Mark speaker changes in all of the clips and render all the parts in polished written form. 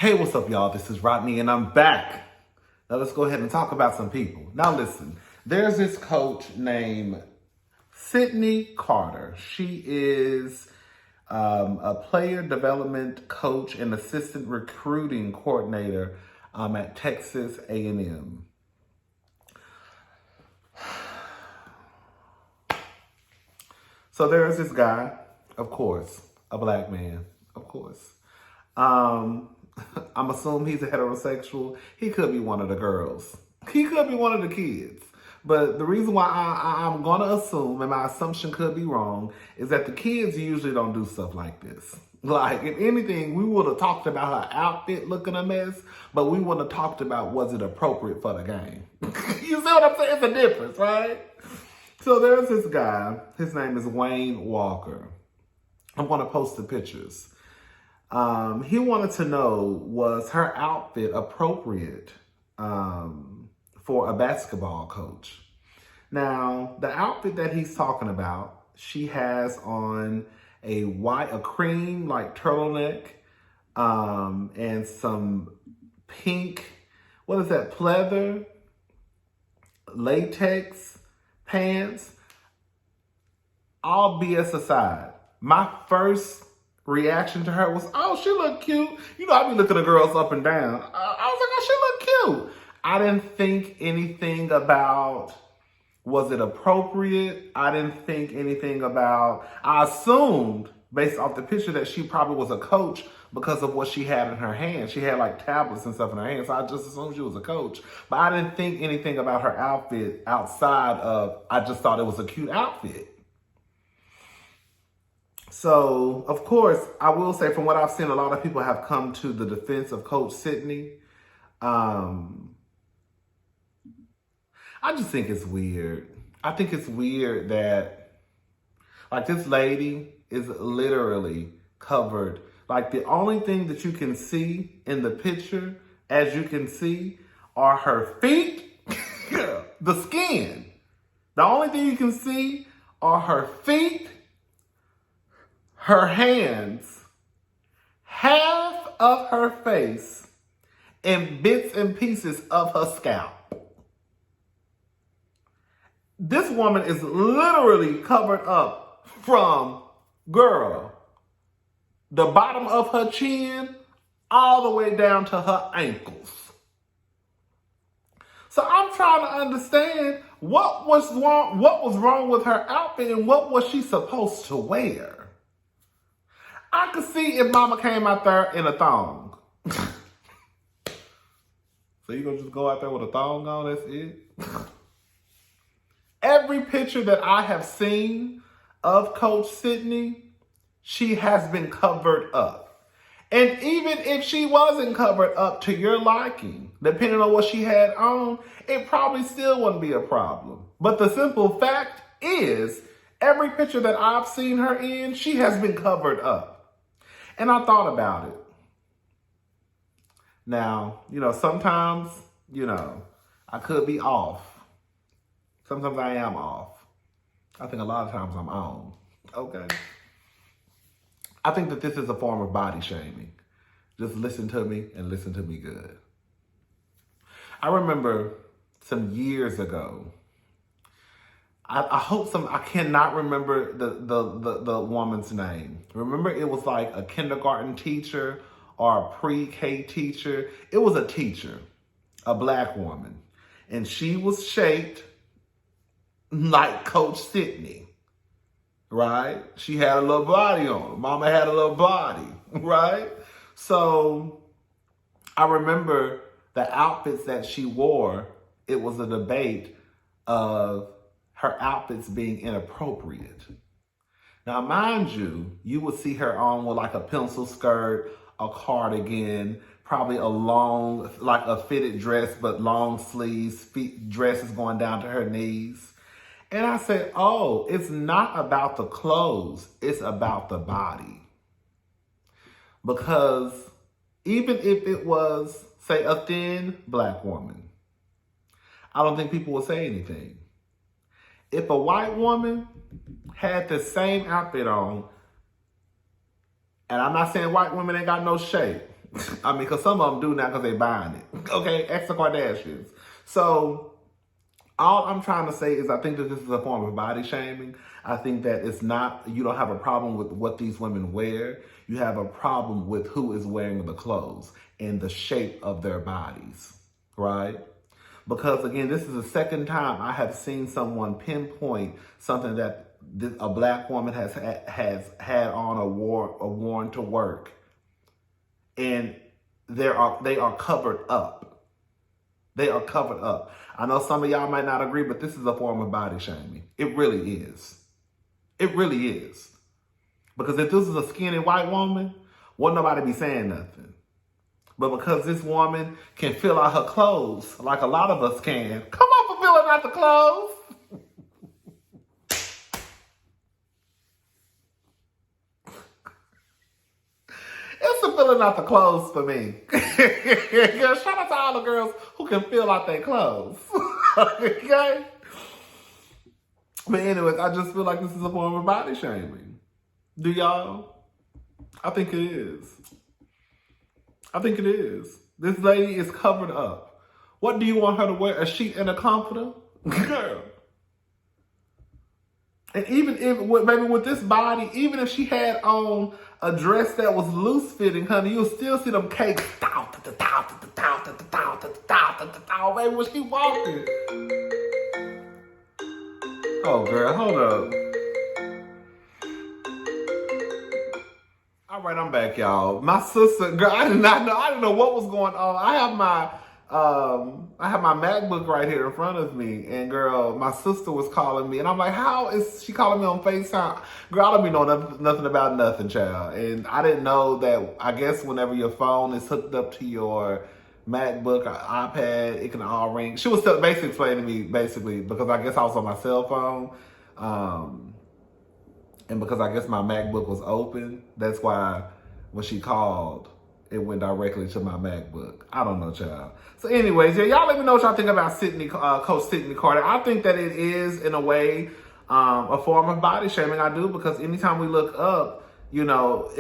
Speaker 1: Hey, what's up, y'all? This is Rodney, and I'm back. Now, let's go ahead and talk about some people. Now, listen, there's this coach named Sydney Carter. She is a player development coach and assistant recruiting coordinator at Texas A&M. So there's this guy, of course, a black man, of course. I'm assuming he's a heterosexual. He could be one of the girls. He could be one of the kids. But the reason why I'm going to assume, and my assumption could be wrong, is that the kids usually don't do stuff like this. Like, if anything, we would have talked about her outfit looking a mess, but we wouldn't have talked about was it appropriate for the game. You see what I'm saying? It's a difference, right? So there's this guy. His name is Wayne Walker. I'm going to post the pictures. He wanted to know, was her outfit appropriate for a basketball coach? Now, the outfit that he's talking about, she has on a cream like turtleneck, and some pink, what is that, pleather, latex pants. All BS aside, my first reaction to her was, oh, she look cute. You know, I be looking at girls up and down. I was like, oh, she look cute. I didn't think anything about, was it appropriate? I didn't think anything about, I assumed based off the picture that she probably was a coach because of what she had in her hand. She had like tablets and stuff in her hand, so I just assumed she was a coach. But I didn't think anything about her outfit outside of, I just thought it was a cute outfit. So, of course, I will say from what I've seen, a lot of people have come to the defense of Coach Sydney. I just think it's weird. I think it's weird that, like, this lady is literally covered. Like, the only thing that you can see in the picture, as you can see, are her feet, the skin. The only thing you can see are her feet, her hands, half of her face, and bits and pieces of her scalp. This woman is literally covered up from, girl, the bottom of her chin all the way down to her ankles. So I'm trying to understand what was wrong with her outfit and what was she supposed to wear? I could see if mama came out there in a thong. So you gonna just go out there with a thong on, that's it? Every picture that I have seen of Coach Sydney, she has been covered up. And even if she wasn't covered up to your liking, depending on what she had on, it probably still wouldn't be a problem. But the simple fact is, every picture that I've seen her in, she has been covered up. And I thought about it. Now, sometimes, I could be off. Sometimes I am off. I think a lot of times I'm on. Okay. I think that this is a form of body shaming. Just listen to me and listen to me good. I remember some years ago, I cannot remember the woman's name. Remember, it was like a kindergarten teacher or a pre-K teacher. It was a teacher, a black woman. And she was shaped like Coach Sydney, right? She had a little body on her. Mama had a little body, right? So I remember the outfits that she wore. It was a debate of her outfits being inappropriate. Now, mind you, you would see her on with like a pencil skirt, a cardigan, probably a long, like a fitted dress, but long sleeves, dresses going down to her knees. And I said, oh, it's not about the clothes, it's about the body. Because even if it was, say, a thin black woman, I don't think people would say anything. If a white woman had the same outfit on, and I'm not saying white women ain't got no shape, I mean, because some of them do now because they buying it. Okay, ex the Kardashians. So all I'm trying to say is I think that this is a form of body shaming. I think that it's not, you don't have a problem with what these women wear. You have a problem with who is wearing the clothes and the shape of their bodies, right? Because again, this is the second time I have seen someone pinpoint something that a black woman has had on or worn to work, and they are covered up. They are covered up. I know some of y'all might not agree, but this is a form of body shaming. It really is. It really is. Because if this was a skinny white woman, wouldn't nobody be saying nothing. But because this woman can fill out her clothes like a lot of us can, come on for filling out the clothes. It's for filling out the clothes for me. Girl, shout out to all the girls who can fill out their clothes. Okay? But anyways, I just feel like this is a form of body shaming. Do y'all? I think it is. I think it is. This lady is covered up. What do you want her to wear? A sheet and a comforter? Girl. And even if, maybe with this body, even if she had on a dress that was loose fitting, honey, you'll still see them cakes. Baby, when she walking. Oh, girl, hold up. All right, I'm back, y'all. My sister, girl, I didn't know what was going on. I have my MacBook right here in front of me, and girl, my sister was calling me, and I'm like, how is she calling me on FaceTime? Girl, I don't be knowing nothing about nothing, child. And I didn't know that, I guess whenever your phone is hooked up to your MacBook or iPad, it can all ring. She was basically explaining to me, because I guess I was on my cell phone, and because I guess my MacBook was open, that's why when she called, it went directly to my MacBook. I don't know, child. So anyways, yeah, y'all let me know what y'all think about Coach Sydney Carter. I think that it is, in a way, a form of body shaming. I do, because anytime we look up, you know,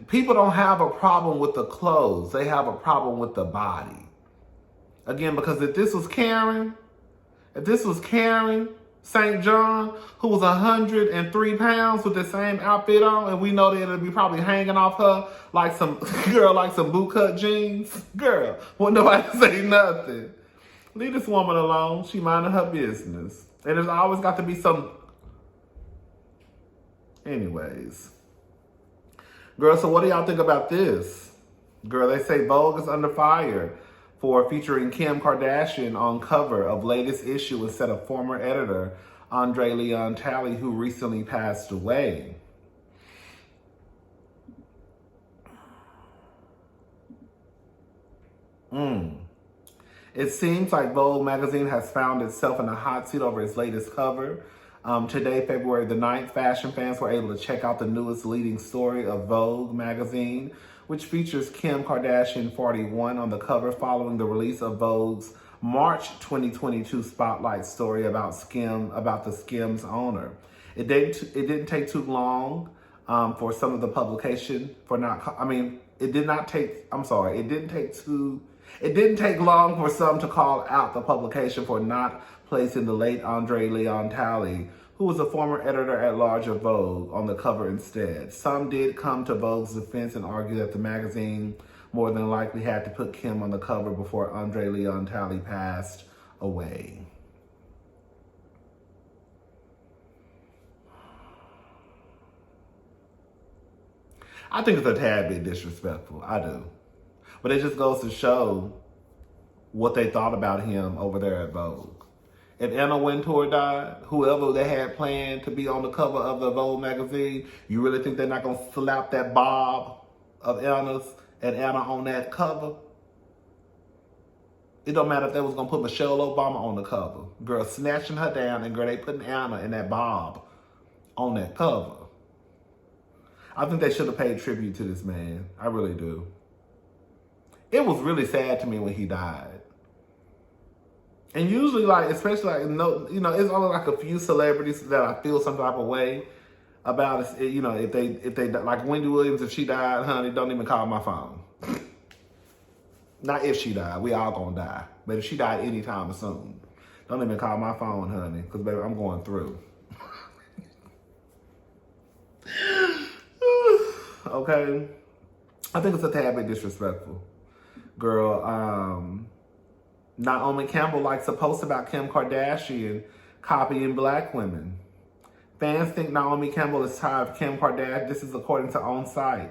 Speaker 1: people don't have a problem with the clothes. They have a problem with the body. Again, because if this was Karen St. John, who was 103 pounds with the same outfit on, and we know that it'll be probably hanging off her like some bootcut jeans. Girl, won't nobody say nothing. Leave this woman alone. She minding her business. And there's always got to be some... Anyways. Girl, so what do y'all think about this? Girl, they say Vogue is under fire for featuring Kim Kardashian on cover of latest issue instead of former editor Andre Leon Talley, who recently passed away. It seems like Vogue magazine has found itself in a hot seat over its latest cover. Today, February the 9th, fashion fans were able to check out the newest leading story of Vogue magazine, which features Kim Kardashian 41 on the cover following the release of Vogue's March 2022 spotlight story about the Skims owner. It didn't take too long for some of the publication it didn't take long for some to call out the publication for not placing the late Andre Leon Talley, who was a former editor-at-large of Vogue, on the cover instead. Some did come to Vogue's defense and argue that the magazine more than likely had to put Kim on the cover before Andre Leon Talley passed away. I think it's a tad bit disrespectful. I do. But it just goes to show what they thought about him over there at Vogue. If Anna Wintour died, whoever they had planned to be on the cover of the Vogue magazine, you really think they're not going to slap that bob of Anna's and Anna on that cover? It don't matter if they was going to put Michelle Obama on the cover. Girl, snatching her down, and girl, they putting Anna and that bob on that cover. I think they should have paid tribute to this man. I really do. It was really sad to me when he died. And usually, especially it's only like a few celebrities that I feel some type of way about it. You know, if they like Wendy Williams, if she died, honey, don't even call my phone. Not if she died. We all gonna die. But if she died anytime soon, don't even call my phone, honey, because baby, I'm going through. Okay? I think it's a tad bit disrespectful. Girl, Naomi Campbell likes to post about Kim Kardashian copying black women. Fans think Naomi Campbell is tired of Kim Kardashian. This is according to On Site.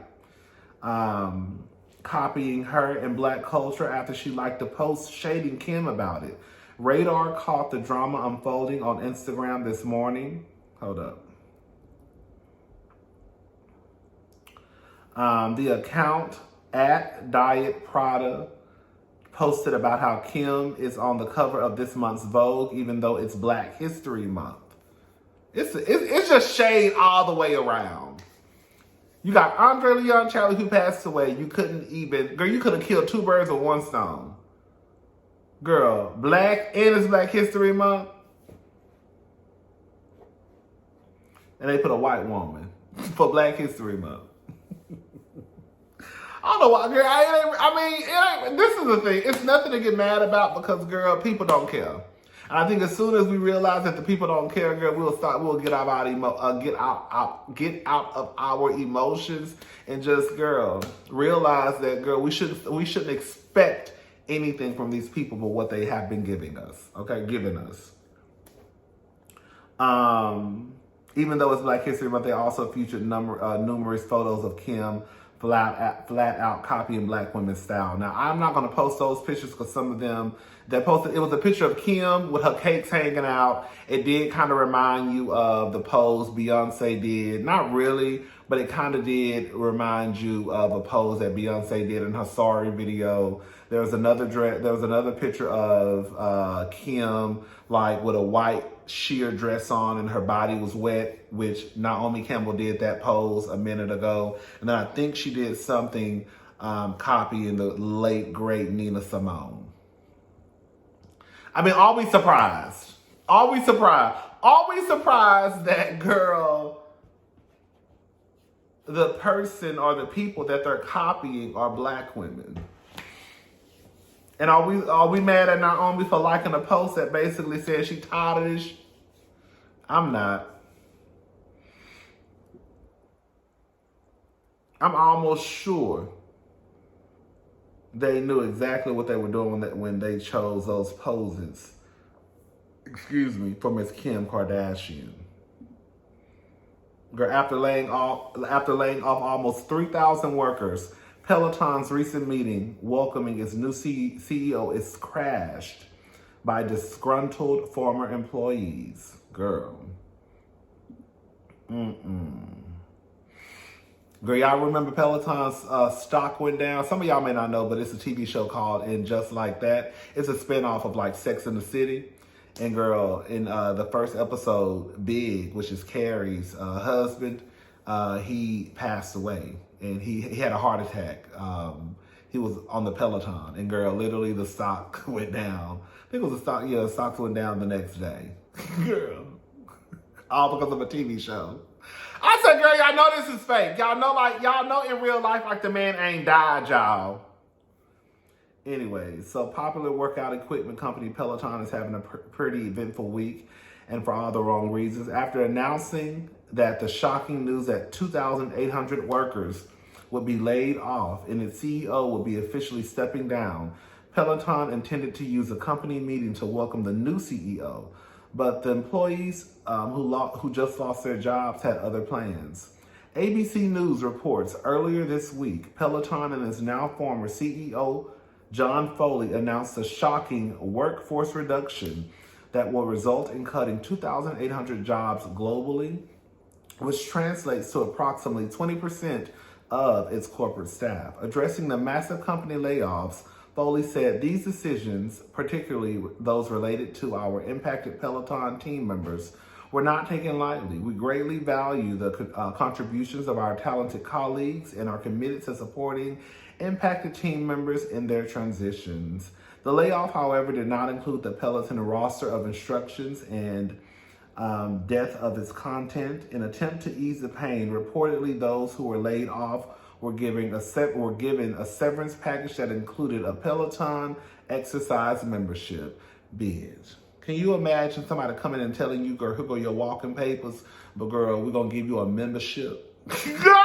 Speaker 1: Copying her in black culture after she liked a post shading Kim about it. Radar caught the drama unfolding on Instagram this morning. Hold up. The account at Diet Prada posted about how Kim is on the cover of this month's Vogue, even though it's Black History Month. It's just shade all the way around. You got Andre Leon Charlie who passed away. You couldn't even, girl, you could have killed two birds with one stone. Girl, black and it's Black History Month. And they put a white woman for Black History Month. I don't know why, girl. This is the thing. It's nothing to get mad about because, girl, people don't care. And I think as soon as we realize that the people don't care, girl, we'll get out of our emotions and just, girl, realize that, girl, we shouldn't expect anything from these people but what they have been giving us. Okay, giving us. Even though it's Black History Month, they also featured numerous photos of Kim flat out copying black women's style. Now, I'm not going to post those pictures because some of them that posted, it was a picture of Kim with her cakes hanging out. It did kind of remind you of the pose Beyonce did. Not really, but it kind of did remind you of a pose that Beyonce did in her Sorry video. There was another picture of Kim like with a white sheer dress on and her body was wet, which Naomi Campbell did that pose a minute ago. And then I think she did something copying the late, great Nina Simone. I mean, are we surprised? Are we surprised? Are we surprised that, girl, the person or the people that they're copying are black women? And are we mad at Naomi for liking a post that basically says she tired of this? I'm not. I'm almost sure they knew exactly what they were doing when they chose those poses. Excuse me, for Miss Kim Kardashian. Girl, after laying off almost 3,000 workers, Peloton's recent meeting welcoming its new CEO is crashed by disgruntled former employees. Girl. Girl, y'all remember Peloton's stock went down? Some of y'all may not know, but it's a TV show called And Just Like That. It's a spinoff of like Sex and the City. And girl, in the first episode, Big, which is Carrie's husband, he passed away. And he had a heart attack. He was on the Peloton. And girl, literally the stock went down. I think it was the stocks went down the next day. Girl. All because of a TV show. I said, girl, y'all know this is fake. Y'all know in real life, like the man ain't died, y'all. Anyway, so popular workout equipment company Peloton is having a pretty eventful week, and for all the wrong reasons. After announcing that the shocking news that 2,800 workers would be laid off and its CEO would be officially stepping down, Peloton intended to use a company meeting to welcome the new CEO. But the employees who just lost their jobs had other plans. ABC News reports earlier this week, Peloton and its now former CEO, John Foley, announced a shocking workforce reduction that will result in cutting 2,800 jobs globally, which translates to approximately 20% of its corporate staff. Addressing the massive company layoffs, Foley said these decisions, particularly those related to our impacted Peloton team members, were not taken lightly. We greatly value the contributions of our talented colleagues and are committed to supporting impacted team members in their transitions. The layoff, however, did not include the Peloton roster of instructions and death of its content. In an attempt to ease the pain, reportedly those who were laid off were given a severance package that included a Peloton exercise membership. Bitch. Can you imagine somebody coming and telling you, girl, here go your walking papers, but girl, we're going to give you a membership? Girl!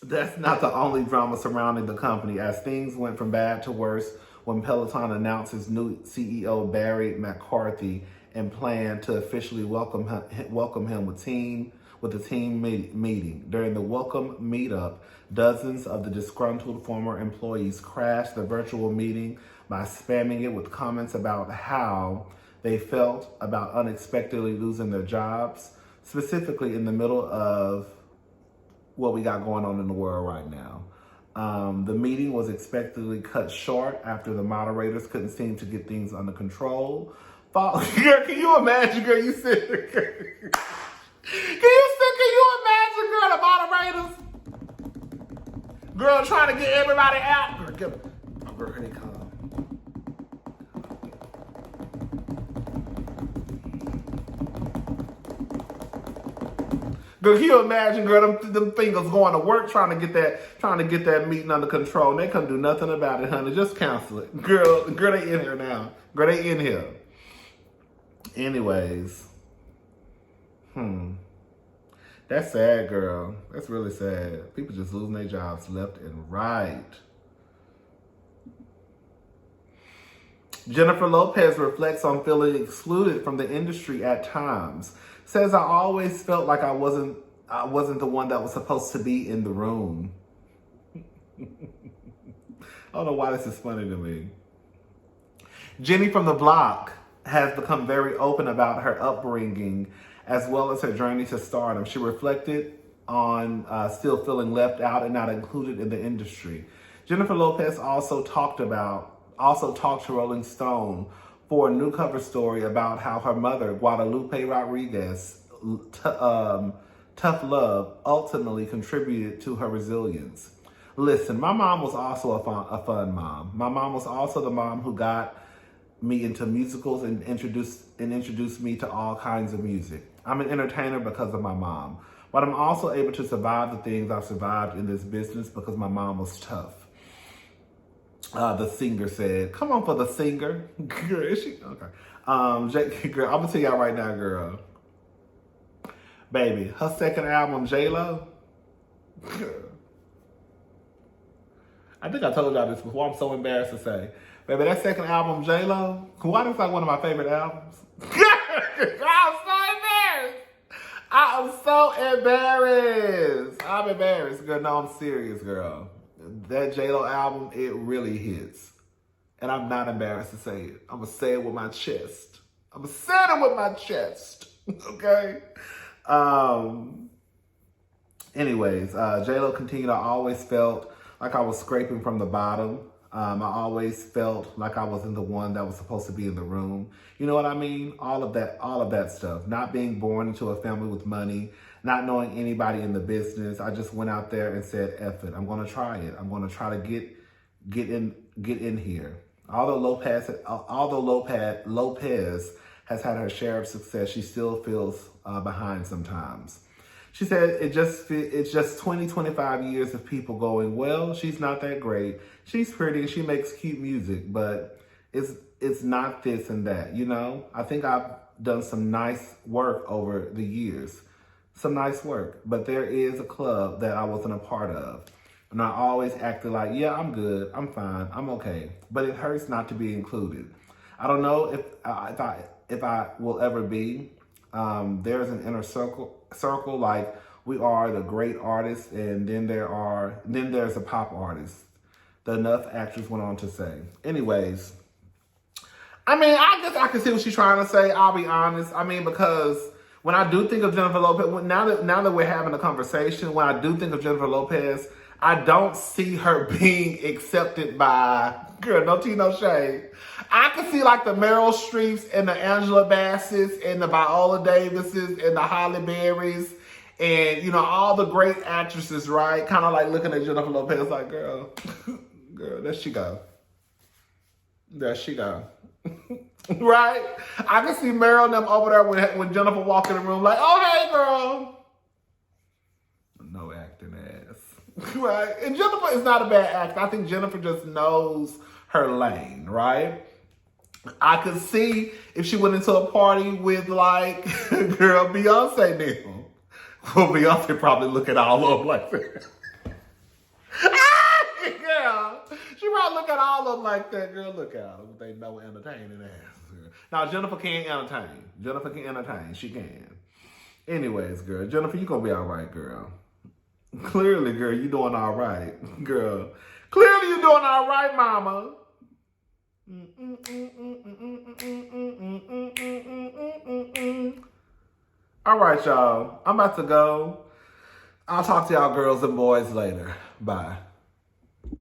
Speaker 1: That's not the only drama surrounding the company, as things went from bad to worse when Peloton announced its new CEO, Barry McCarthy, and planned to officially welcome him with a team meeting. During the welcome meetup, dozens of the disgruntled former employees crashed the virtual meeting by spamming it with comments about how they felt about unexpectedly losing their jobs, specifically in the middle of what we got going on in the world right now. The meeting was expectedly cut short after the moderators couldn't seem to get things under control. Girl, can you imagine, girl, you sit there, girl. Can you imagine, girl, the moderators? Girl, trying to get everybody out. Girl, girl, here they come. Girl, can you imagine, girl, them fingers going to work trying to get that meeting under control. And they couldn't do nothing about it, honey. Just cancel it. Girl, they in here now. Girl, they in here. Anyways. That's sad, girl. That's really sad. People just losing their jobs left and right. Jennifer Lopez reflects on feeling excluded from the industry at times. Says, I always felt like I wasn't the one that was supposed to be in the room. I don't know why this is funny to me. Jenny from the Block has become very open about her upbringing as well as her journey to stardom. She reflected on still feeling left out and not included in the industry. Jennifer Lopez also talked to Rolling Stone for a new cover story about how her mother, Guadalupe Rodriguez, tough love, ultimately contributed to her resilience. Listen, my mom was also a fun mom. My mom was also the mom who got me into musicals and introduced me to all kinds of music. I'm an entertainer because of my mom, but I'm also able to survive the things I've survived in this business because my mom was tough. The singer said, come on for the singer. Girl, is she? Okay. Girl, I'm gonna tell y'all right now, girl. Baby, her second album, J-Lo. I think I told y'all this before. I'm so embarrassed to say. Baby, that second album, J-Lo, why that's like one of my favorite albums? I'm so embarrassed. I'm embarrassed, girl. No, I'm serious, girl. That J-Lo album, it really hits. And I'm not embarrassed to say it. I'm going to say it with my chest. Okay? Anyways, J-Lo continued, I always felt like I was scraping from the bottom. I always felt like I wasn't the one that was supposed to be in the room. You know what I mean? All of that stuff. Not being born into a family with money, not knowing anybody in the business. I just went out there and said, F it. I'm going to try it. I'm going to try to get in here. Although Lopez has had her share of success, she still feels behind sometimes. She said it's just 20, 25 years of people going, well, she's not that great. She's pretty and she makes cute music, but it's not this and that, you know? I think I've done some nice work over the years. Some nice work. But there is a club that I wasn't a part of. And I always acted like, yeah, I'm good. I'm fine. I'm okay. But it hurts not to be included. I don't know if I will ever be. There's an inner circle like we are the great artists, and then there's a pop artist. The Enough actress went on to say. Anyways, I mean, I guess I can see what she's trying to say. I'll be honest. I mean, because when I do think of Jennifer Lopez, now that we're having a conversation, when I do think of Jennifer Lopez, I don't see her being accepted by, girl, no tea, no shade. I can see like the Meryl Streeps and the Angela Bassett's and the Viola Davises and the Halle Berrys And, you know, all the great actresses, right? Kind of like looking at Jennifer Lopez like, girl, there she go. There she go. Right? I can see Meryl and them over there when Jennifer walk in the room like, oh, hey, girl. No acting ass. Right? And Jennifer is not a bad actor. I think Jennifer just knows her lane, right? I could see if she went into a party with, like, girl, Beyonce now. Well, Beyonce probably look at all of them like that. Yeah. She probably look at all of them like that. Girl, look at them. They know entertaining ass. Now, Jennifer can't entertain. Jennifer can entertain. She can. Anyways, girl, Jennifer, you gonna be all right, girl. Clearly, girl, you doing all right, girl. Clearly, you doing all right, mama. All right, y'all. I'm about to go. I'll talk to y'all girls and boys later. Bye.